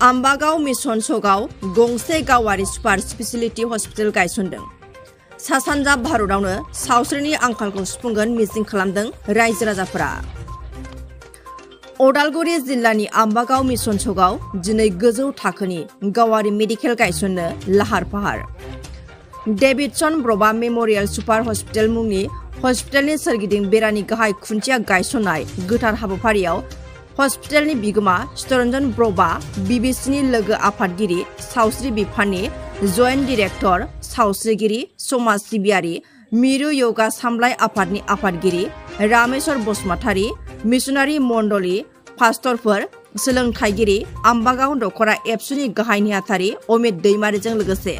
Ambagaon mission सकआव गंसे गावारि super speciality hospital गायसनदों। सा सानजा भारतआवनो सावस्रिनि आंखालखौ सुफुंगोन मिजिं खालामदों रायजो राजाफोरा। उदालगुरि जिल्लानि आम्बागाव मिशन सकआव दिनै गोजौ थाखोनि गावारि मेडिकेल गायसननो लाहार फाहार। डेभिडसन ब्रबा मेमोरियल सुपार हस्पिटाल मुंनि हस्पिटालनि सोरगिदिं बेरानि गाहाय खुन्थिया गायसननाय गोथार हाबाफारियाव हस्पिटालनि बिगोमा चित्तरन्जन ब्रबा, बीबीसीनि लोगो आफादगिरि, सावस्रि बिफाननि जयेन्ट डिरेक्टर, सावस्रिगिरि, समाज सिबियारि, मिरु योगा सामलाय आफादनि आफादगिरि रामेश्वर बसुमतारी, मिशनारि मण्डली, पास्टरफोर, सोलोंथाइगिरि, आम्बागाव दखरा एबसुनि गाहाय नेहाथारि अमित दैमारिजों लोगोसे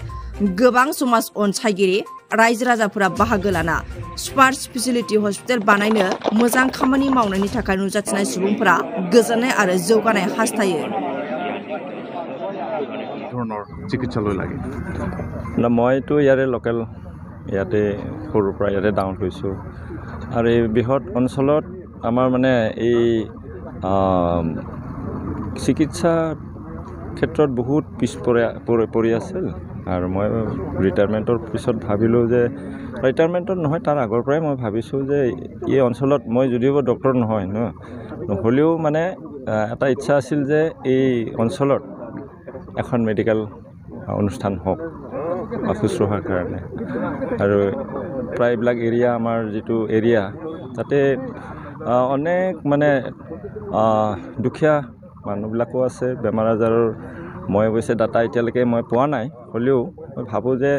गोबां समाज अनसायगिरि रायजो राजाफोरा बाहागो लाना सुपार स्पेशियलिटी हस्पिटाल बानायनो मोजां खामानि मावनायनि थाखाय नुजाथिनाय सुबुंफोरा गोजोननाय आरो जौगानाय हास्थायो। চিকিৎসালয় লাগে না মইতো ইয়াৰে লোকেল ইয়াতে সৰুৰ পৰা ইয়াতে ডাউন হৈছোঁ আৰু এই বৃহৎ অঞ্চলত আমাৰ মানে এই চিকিৎসা ক্ষেত্ৰত বহুত পিছ পৰি আছিল আৰু মই ৰিটায়াৰমেণ্টৰ পিছত ভাবিলোঁ যে ৰিটায়াৰমেণ্টত নহয় তাৰ আগৰ পৰাই মই ভাবিছোঁ যে এই অঞ্চলত মই যদিও ডক্টৰ নহ'লেও মানে এটা ইচ্ছা আছিল যে এই অঞ্চলত এখন মেডিকেল অনুষ্ঠান হওক শুশ্ৰূষাৰ কাৰণে আৰু প্ৰায়বিলাক এৰিয়া আমাৰ যিটো এৰিয়া তাতে অনেক মানে দুখীয়া মানুহবিলাকো আছে বেমাৰ আজাৰৰ মই অৱশ্যে ডাটা এতিয়ালৈকে মই পোৱা নাই হ'লেও মই ভাবোঁ যে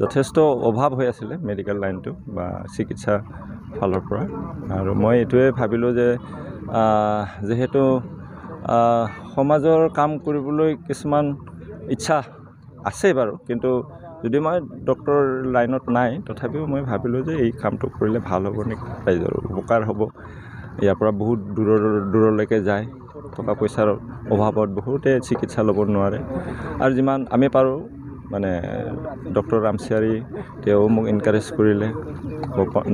যথেষ্ট অভাৱ হৈ আছিলে মেডিকেল লাইনটো বা চিকিৎসা ফালৰ পৰা আৰু মই এইটোৱে ভাবিলোঁ যে যেহেতু সমাজৰ কাম কৰিবলৈ কিছুমান ইচ্ছা আছে বাৰু কিন্তু যদি মই ডক্টৰ লাইনত নাই তথাপিও মই ভাবিলোঁ যে এই কামটো কৰিলে ভাল হ'ব নেকি ৰাইজৰ উপকাৰ হ'ব ইয়াৰ পৰা বহুত দূৰলৈকে যায় টকা পইচাৰ অভাৱত বহুতে চিকিৎসা ল'ব নোৱাৰে আৰু যিমান আমি পাৰোঁ মানে ডক্টৰ ৰামচিয়াৰী তেওঁ মোক এনকাৰেজ কৰিলে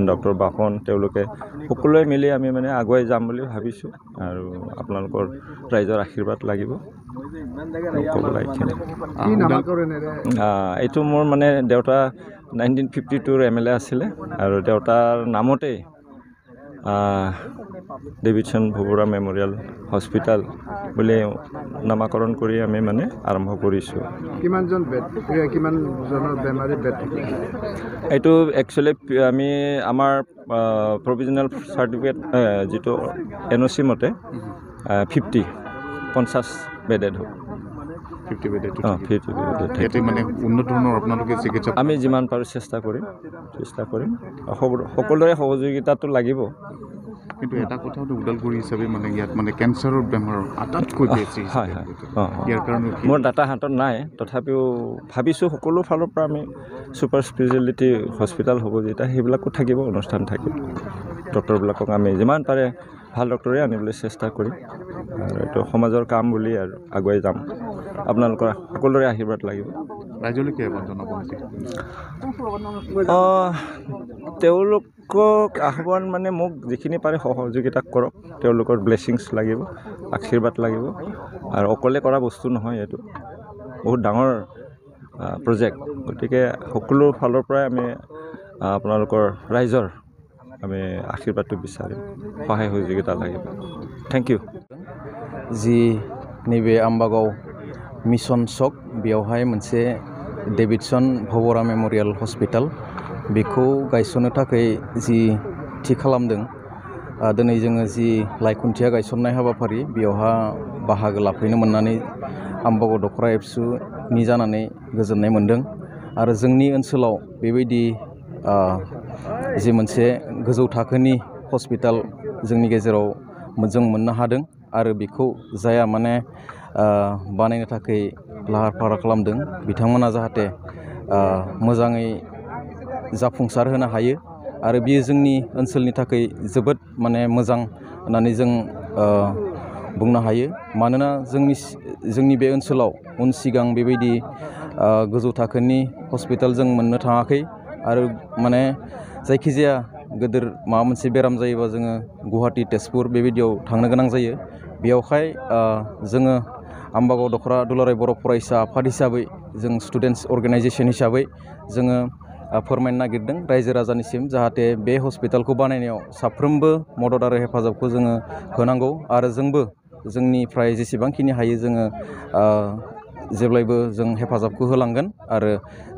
ডক্টৰ বাপন তেওঁলোকে সকলোৱে মিলি আমি মানে আগুৱাই যাম বুলি ভাবিছোঁ আৰু আপোনালোকৰ ৰাইজৰ আশীৰ্বাদ লাগিব এইটো মোৰ মানে দেউতা 1952 MLA আছিলে আৰু দেউতাৰ নামতেই ডেভিডson ভবৰা মেমোৰিয়েল হস্পিটাল বুলি নামাকৰণ কৰি আমি মানে আৰম্ভ কৰিছোঁ। কিমানজন বেড কিমানজনৰ বেমাৰী বেড এইটো একচুৱেলি আমি আমাৰ প্ৰভিজনেল চাৰ্টিফিকেট যিটো NOC মতে 50 বেডেড হ'ব 50 বেডেড মানে উন্নত ধৰণৰ আপোনালোকে চিকিৎসা আমি যিমান পাৰোঁ চেষ্টা কৰিম সকলোৰে সহযোগিতাটো লাগিব কিন্তু এটা কথা উদালগুৰি হিচাপে মানে ইয়াত মানে কেঞ্চাৰৰ বেমাৰ আটাইতকৈ বেছি হয় ইয়াৰ কাৰণে মোৰ ডাটা হাতত নাই তথাপিও ভাবিছোঁ সকলো ফালৰ পৰা আমি ছুপাৰ স্পেচিয়েলিটি হস্পিটেল হ'ব যেতিয়া সেইবিলাকো থাকিব অনুষ্ঠান থাকিব ডক্টৰবিলাকক আমি যিমান পাৰে ভাল ডক্টৰে আনিবলৈ চেষ্টা কৰিম আৰু এইটো সমাজৰ কাম বুলি আৰু আগুৱাই যাম আপোনালোকৰ সকলোৰে আশীৰ্বাদ লাগিব ৰাইজলৈকে জনাব তেওঁলোকক আহ্বান মানে মোক যিখিনি পাৰে সহযোগিতা কৰক তেওঁলোকৰ ব্লেছিংছ লাগিব আশীৰ্বাদ লাগিব আৰু অকলে কৰা বস্তু নহয় এইটো বহুত ডাঙৰ প্ৰজেক্ট গতিকে সকলো ফালৰ পৰাই আমি আপোনালোকৰ ৰাইজৰ আমি আশীৰ্বাদটো বিচাৰিম সহায় সহযোগিতা লাগিব থ্যাংক ইউ जि नैबे आम्बागाव मिशन सक बेयावहाय मोनसे डेभिडसन भबरा मेमोरियल हस्पिटाल बेखौ गायसननो थाखाय जि थि खालामदों दिनै जोङो जि लाइखुन्थिया गायसननाय हाबाफारि बेयावहा बाहागो लाफैनो मोननानै आम्बागाव दखरा एबसुनि जानानै गोजोननाय मोन्दों आरो जोंनि ओनसोलाव बेबायदि जि मोनसे गोजौ थाखोनि हस्पिटाल जोंनि गेजेराव जों मोननो हादों आरो बेखौ जाया माने बानायनो थाखाय लाहार फाहार खालामदों बिथांमोना जाहाथे मोजाङै जाफुंसार होनो हायो आरो बियो जोंनि ओनसोलनि थाखाय जोबोद माने मोजां होननानै जों बुंनो हायो मानोना जोंनि बे ओनसोलाव उन सिगां बेबायदि गोजौ थाखोनि हस्पिटाल जों मोननो थाङाखै आरो माने जायखिजाया गिदिर माबा मोनसे बेराम जायोबा जोङो गुवाहाटी तेजपुर बेबायदियाव थांनो गोनां जायो बेयावहाय जोङो आम्बागाव दखरा दुलाराय बर' फरायसा आफाद हिसाबै जों स्टुडेन्टस अर्गेनाइजेसन हिसाबै जोङो फोरमायनो नागिरदों रायजो राजानिसिम जाहाथे बे हस्पिटालखौ बानायनायाव साफ्रोमबो मदद आरो हेफाजाबखौ जोङो होनांगौ आरो जोंबो जोंनिफ्राय जेसेबांखिनि हायो जोङो जेब्लायबो जों हेफाजाबखौ होलांगोन आरो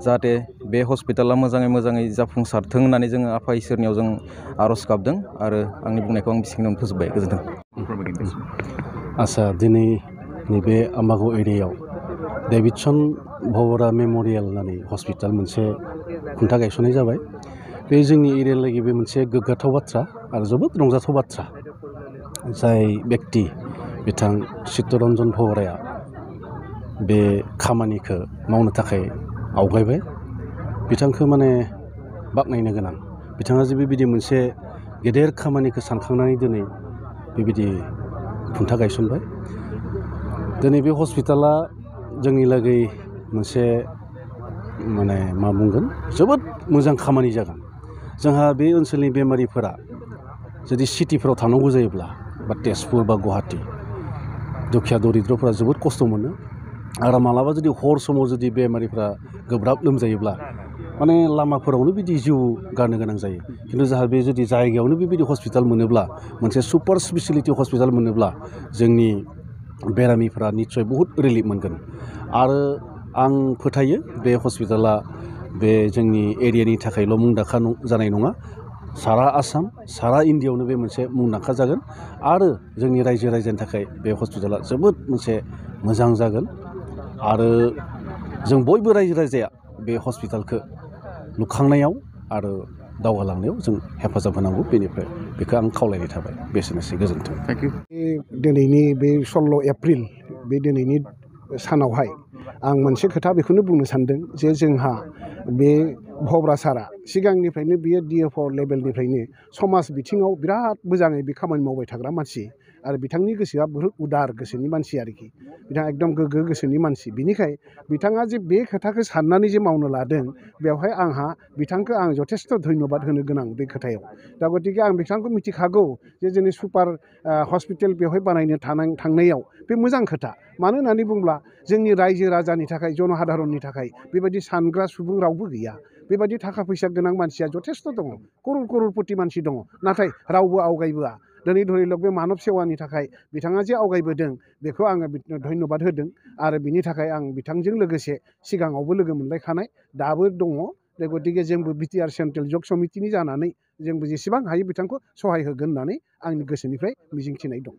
जाहाथे बे हस्पिटाला मोजाङै जाफुंसारथों होननानै जोङो आफा इसोरनियाव जों आर'ज गाबदों आरो आंनि बुंनायखौ आं बेखिनियावनो फोजोबबाय गोजोन्थों। आच्चा दिनै नैबे आम्बागाव एरियायाव डेभिडसन भबरा मेम'रियेल होननानै हस्पिटाल मोनसे खुन्था गायसननाय जाबाय। बे जोंनि एरियानि लागै बे मोनसे गोग्गाथाव बाथ्रा आरो जोबोद रंजाथाव बाथ्रा। जाय बेक्ति बिथां चित्तरन्जन भबराया बे खामानिखौ मावनो थाखाय आवगायबाय बिथांखौ माने बाख्नायनो गोनां। बिथाङा जे बेबायदि मोनसे गेदेर खामानिखौ सानखांनानै दिनै बेबायदि खुन्था गायसनबाय। दिनै बे हस्पिटाला जोंनि लागै मोनसे माने मा बुंगोन जोबोद मोजां खामानि जागोन। जोंहा बे ओनसोलनि बेमारिफोरा जुदि सिटिफोराव थांनांगौ जायोब्ला बा तेजपुर बा गुवाहाटि दुखिया दरिद्रफोरा जोबोद खस्थ' मोनो आरो मालाबा जुदि हर समाव जुदि बेमारिफ्रा गोब्राब लोमजायोब्ला माने लामाफोरावनो बिदि जिउ गारनो गोनां जायो। खिन्थु जोंहा बे जुदि जायगायावनो बेबायदि हस्पिटाल मोनोब्ला मोनसे सुपार स्पेसिलिटि हस्पिटाल मोनोब्ला जोंनि बेरामिफ्रा निस्सय बहुद रिलिफ मोनगोन। आरो आं फोथायो बे हस्पिटाला बे जोंनि एरियानि थाखायल' मुंदांखा जानाय नङा, सारा आसाम सारा इन्डियायावनो बे मोनसे मुंदांखा जागोन आरो जोंनि रायजो राजानि थाखाय बे हस्पिटाला जोबोद मोनसे मोजां जागोन। आरो जों बयबो रायजो राजाया बे हस्पिटालखौ लुखांनायाव आरो दावगालांनायाव जों हेफाजाब होनांगौ बेनिफ्राय बेखौ आं खावलायनाय थाबाय। बेसेनोसै गोजोन्थों। Thank you. दिनैनि बे 16 एप्रिल बे दिनैनि सानावहाय आं मोनसे खोथा बेखौनो बुंनो सानदों जे जोंहा बे भबरा सारा सिगांनिफ्रायनो बियो DFO लेभेलनिफ्रायनो समाज बिथिङाव बिराद मोजाङै बे खामानि मावबाय थाग्रा मानसि आरो बिथांनि गोसोआ बहुत उदार गोसोनि मानसि आरोखि। बिथाङा एकदम गोग्गो गोसोनि मानसि। बिनिखाय बिथाङा जे बे खोथाखौ साननानै जे मावनो लादों बेवहाय आंहा बिथांखौ आं जथेस्थ' धन्यबाद होनो गोनां बे खोथायाव। दा गतिके आं बिथांखौ मिथिखागौ जे जोंनि सुपार हस्पिटाल बेवहाय बानायनो थांनायाव बे मोजां खोथा। मानो होननानै बुङोब्ला जोंनि रायजो राजानि थाखाय जनहाधारननि थाखाय बेबायदि सानग्रा सुबुं रावबो गैया। बेबायदि थाखा फैसा गोनां मानसिया जथेस्थ' दङ, कररपति मानसि दङ, नाथाय रावबो आवगायबोआ। दिनै धरिलक बे मानब सेवानि थाखाय बिथाङा जे आवगायबोदों बेखौ आङो धन्यबाद होदों आरो बिनि थाखाय आं बिथांजों लोगोसे सिगाङावबो लोगो मोनलायखानाय दाबो दङ। गतिके जोंबो BTR सेन्ट्रेल जग समितिनि जानानै जोंबो जेसेबां हायो बिथांखौ सहाय होगोन होननानै आंनि गोसोनिफ्राय मिजिंथिनाय दं।